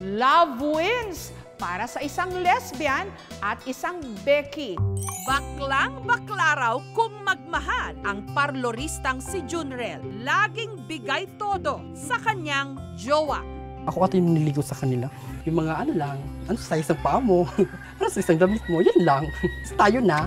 Love wins para sa isang lesbian at isang Becky. Baklang-bakla raw kung magmahal ang parloristang si Junrel. Laging bigay todo sa kanyang jowa. Ako ata yung niligo sa kanila. Yung mga ano lang, ano sa isang paa mo, ano sa isang damit mo, yan lang. Tayo na.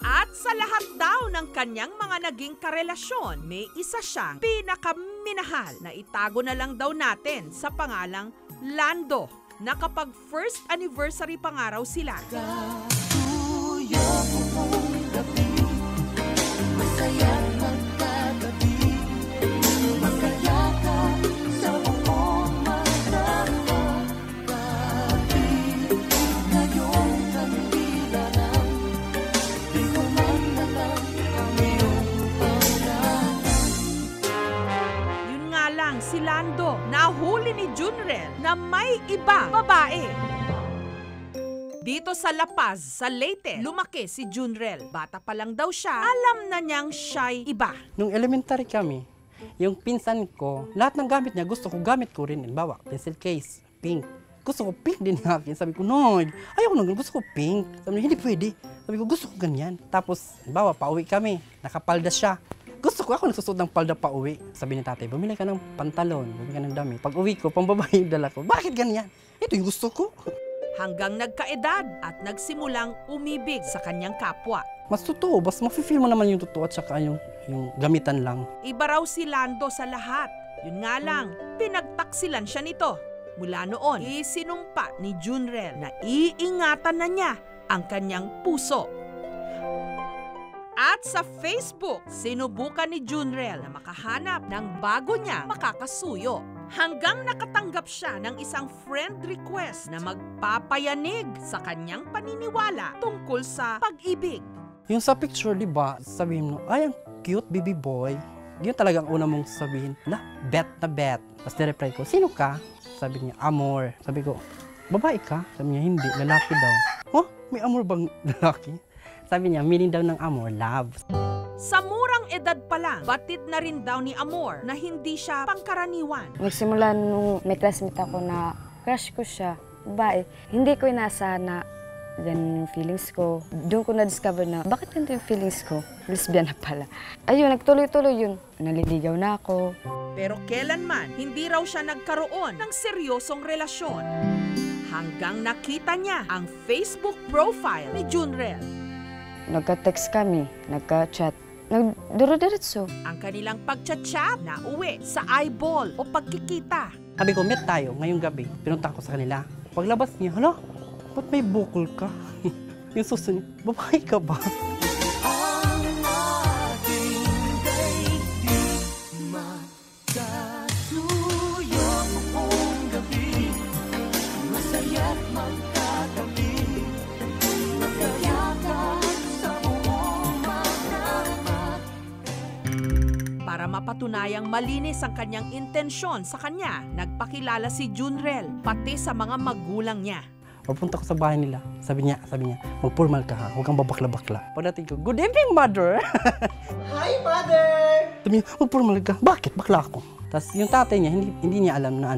At sa lahat daw ng kanyang mga naging karelasyon, may isa siyang pinakaminahal na itago na lang daw natin sa pangalang Lando, na kapag first anniversary pa nga raw sila. Si Lando, nahuli ni Junrel na may ibang babae. Dito sa La Paz, sa Leyte, lumaki si Junrel. Bata pa lang daw siya, alam na niyang siya'y iba. Nung elementary kami, yung pinsan ko, lahat ng gamit niya, gusto ko gamit ko rin. Bawa, pencil case, pink. Gusto ko pink din natin. Sabi ko, no, ayoko nung gusto ko pink. Sabi niya, hindi pwede. Sabi ko, gusto ko ganyan. Tapos, bawa, pauwi kami. Nakapalda siya. Gusto ko, ako nagsusot ng palda pa uwi. Sabi ni tatay, bumili ka ng pantalon, bumili ka ng dami. Pag uwi ko, pambabae yung dala ko. Bakit ganyan? Ito yung gusto ko. Hanggang nagkaedad at nagsimulang umibig sa kanyang kapwa. Mas totoo, mas mafe-feel mo naman yung totoo at saka yung gamitan lang. Iba raw si Lando sa lahat. Yun nga lang, pinagtaksilan siya nito. Mula noon, isinumpa ni Junrel na iingatan na niya ang kanyang puso. At sa Facebook, sinubukan ni Junrel na makahanap ng bago niya makakasuyo. Hanggang nakatanggap siya ng isang friend request na magpapayanig sa kanyang paniniwala tungkol sa pag-ibig. Yung sa picture, di ba, sabihin mo, ay, ang cute baby boy. Yun talagang una mong sabihin, na bet na bet. Tapos nireply ko, sino ka? Sabi niya, Amor. Sabi ko, babae ka? Sabi niya, hindi, lalaki daw. Oh, may amor bang lalaki? Sabi niya, meaning daw ng amor, love. Sa murang edad pa lang, batid na rin daw ni Amor na hindi siya pangkaraniwan. Nagsimula nung may classmate ako na crush ko siya, babae. Hindi ko inaasahan na ganun yung feelings ko. Doon ko na-discover na bakit ganito yung feelings ko? Lesbian na pala. Ayun, nagtuloy-tuloy yun. Naliligaw na ako. Pero kailanman, hindi raw siya nagkaroon ng seryosong relasyon. Hanggang nakita niya ang Facebook profile ni Junrel. Nagka-text kami, nagka-chat, nagduro-diretso. Ang kanilang pagchat-chat na uwi sa eyeball o pagkikita. Sabi ko, meet tayo ngayong gabi. Pinunta ko sa kanila. Paglabas niya, hala, ba't may bukol ka? Yung susunod, babae ka ba? Para mapatunayang malinis ang kanyang intensyon sa kanya, nagpakilala si Junrel, pati sa mga magulang niya. Papunta ko sa bahay nila. Sabi niya, mag-formal ka ha, huwag kang babakla-bakla. Pagdating ko, good evening, mother! Hi, mother! Sabi niya, mag-formal ka. Bakit? Bakla ako. Tapos yung tatay niya, hindi niya alam na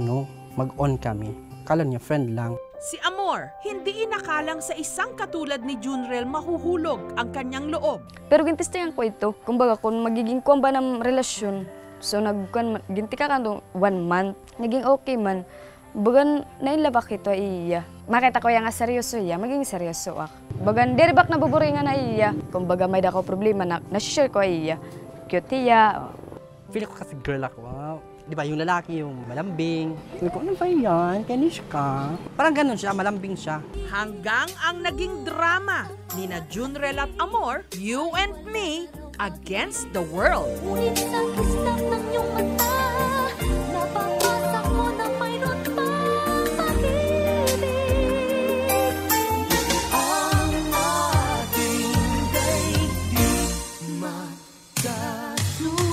mag-on kami. Kala niya, friend lang. Si Amor, hindi inakalang sa isang katulad ni Junrel mahuhulog ang kanyang loob. Pero gintistihan ko ito. Kumbaga, kung magiging kuwamba ng relasyon, so ginti ka 1 month, naging okay man, bagan nailabak ito iya. Makita ko yung nga seryoso iya, maging seryoso ako. Bagan diribak na buburi nga na iya. Kumbaga may dako problema na share ko iya. Cute iya. Feel ko kasi girl ako. Di ba, yung lalaki, yung malambing. Sabi ko, ano ba yan? Kanish ka? Parang ganun siya, malambing siya. Hanggang ang naging drama ni na Junrel at Amor, You and Me Against the World. Ngunit sa kislap ng iyong mata, napapasak mo na mayroon pa pag-ibig. Ang ating daigdig magkasuyo.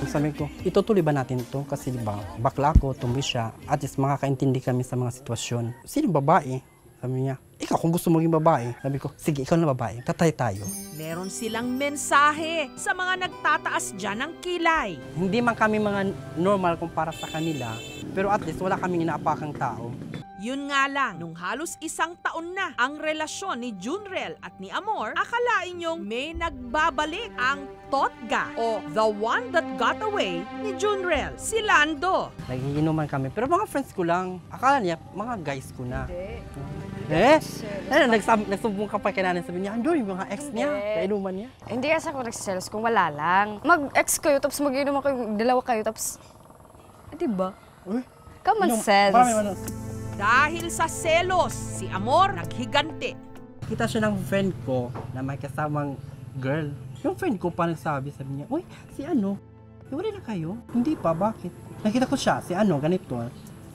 Sabi ko, itutuloy ba natin to? Kasi di ba, bakla ko, tumbi siya. At least makakaintindi kami sa mga sitwasyon. Sino babae? Sabi niya, ikaw kung gusto maging babae. Sabi ko, sige, ikaw na babae. Tatay tayo. Meron silang mensahe sa mga nagtataas dyan ng kilay. Hindi man kami mga normal kumpara sa kanila. Pero at least wala kaming inaapakang tao. Yun nga lang, nung halos 1 taon na ang relasyon ni Junrel at ni Amor, akalain niyong may nagbabalik ang totga o the one that got away ni Junrel, si Lando. Nagiinuman kami. Pero mga friends ko lang. Akala niya, mga guys ko na. Nagsumbong ka pa kay nanay, sabi niya, ando yung mga ex niya, kainuman niya. Hindi kasi ako nagsiselos kung wala lang. Mag-ex kayo, tapos mag-inom kayo, dalawa kayo, tapos... diba? Uy, Common sense. Dahil sa selos, si Amor naghigante. Kita siya ng friend ko na may kasamang girl. Yung friend ko pa nagsabi, sabi niya, uy, si ano? Iwalay na kayo? Hindi pa, bakit? Nakita ko siya, si ano, ganito.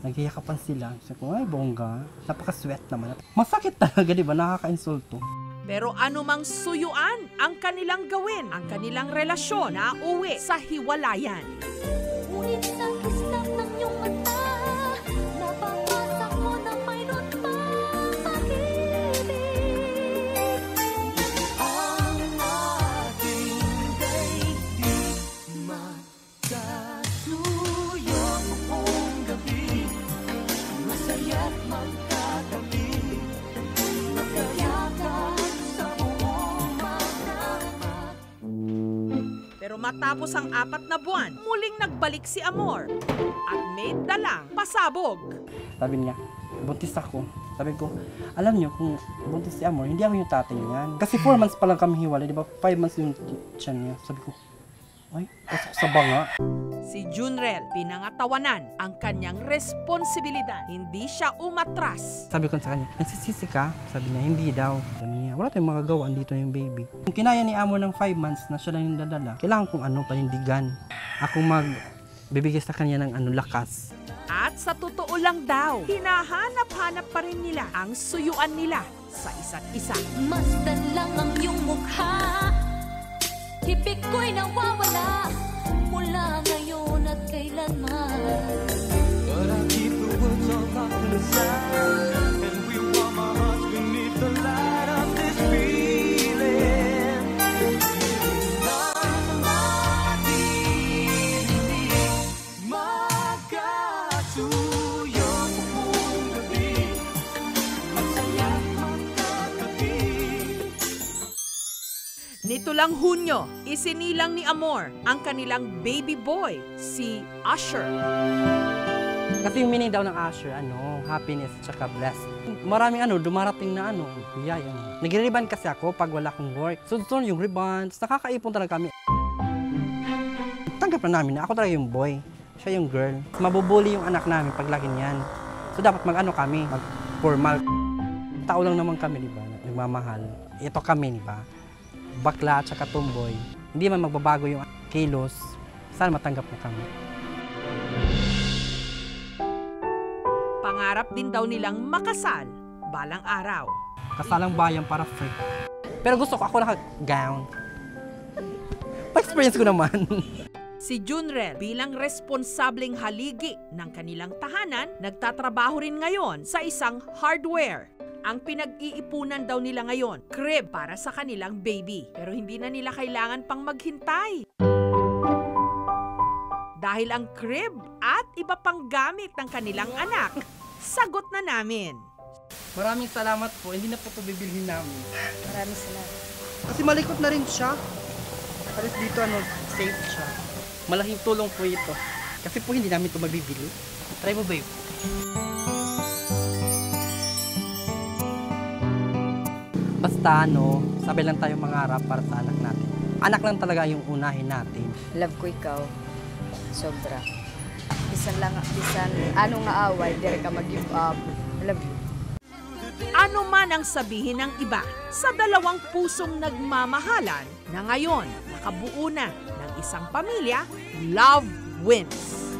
Nagyayakapan sila. Sabi ko, ay, bongga. Napaka-sweat naman. Masakit talaga, di ba? Nakaka-insulto. Pero anumang suyuan ang kanilang gawin, ang kanilang relasyon na uwi sa hiwalayan. Ngunit sa kislap ng iyong mata, napapasak mo na mayroon pa pag-ibig. Ang ating daigdig magkasuyo buong gabi, masaya't magkatabi, magkayakap sa buong magdapat. Pero matapos ang 4 na buwan, muling nagbalik si Amor at may dalang pasabog. Sabi niya, buntis ako. Sabi ko, alam niyo, kung buntis si Amor, hindi ako yung tatay niyan. Kasi 4 months pa lang kami hiwalay, di ba? 5 months yung tiyan niya. Sabi ko, ay, pasok sa banga. Si Junrel pinangatawanan ang kanyang responsibilidad. Hindi siya umatras. Sabi ko sa kanya, nagsisisi ka? Sabi niya, hindi daw. Sabi niya, wala tayong magagawa, andito yung baby. Kung kinaya ni Amor ng 5 months na siya lang yung dadala, kailangan kong panindigan. Ako bibigay sa kanya ng lakas. At sa totoo lang daw, hinahanap-hanap pa rin nila ang suyuan nila sa isa't isa. Masdan lang ang iyong mukha, hipik ko'y nawawala mula ngayon at kailanman. But I keep the words all locked inside, and we warm our hearts beneath the light of this feeling. Magkasuyo buong gabi, masaya't magkatabi. Nito lang Hunyo, isinilang ni Amor ang kanilang baby boy, si Usher. Kasi yung meaning daw ng Usher, happiness tsaka blessed. Maraming dumarating na biyaya. Nagre-ribbon kasi ako pag wala akong work. Sunod yung ribbons, nakakaipon talaga kami. Tanggap na namin na ako talaga yung boy, siya yung girl. Mabubuli yung anak namin paglaki niyan. So dapat kami, mag-formal. Tao lang naman kami, di ba? Nagmamahal. Ito kami, di ba? Bakla at saka tomboy. Hindi man magbabago yung kilos. Sana matanggap na kami. Pangarap din daw nilang makasal balang araw. Kasalang bayan para free. Pero gusto ko ako naka-gown. Pa-experience ko naman. Si Junrel bilang responsableng haligi ng kanilang tahanan, nagtatrabaho rin ngayon sa isang hardware. Ang pinag-iipunan daw nila ngayon, crib para sa kanilang baby. Pero hindi na nila kailangan pang maghintay. Dahil ang crib at iba pang gamit ng kanilang anak, sagot na namin. Maraming salamat po. Hindi na po ito bibilhin namin. Maraming salamat. Kasi malikot na rin siya. Alis dito, safe siya. Malaking tulong po ito. Kasi po hindi namin ito mabibili. Try mo, babe. Basta sabay lang tayo mangarap para sa anak natin. Anak lang talaga yung unahin natin. Love ko ikaw. Sobra. Bisan nga away, dire ka mag-give up. I love you. Ano man ang sabihin ng iba, sa dalawang pusong nagmamahalan na ngayon nakabuo na ng isang pamilya, love wins.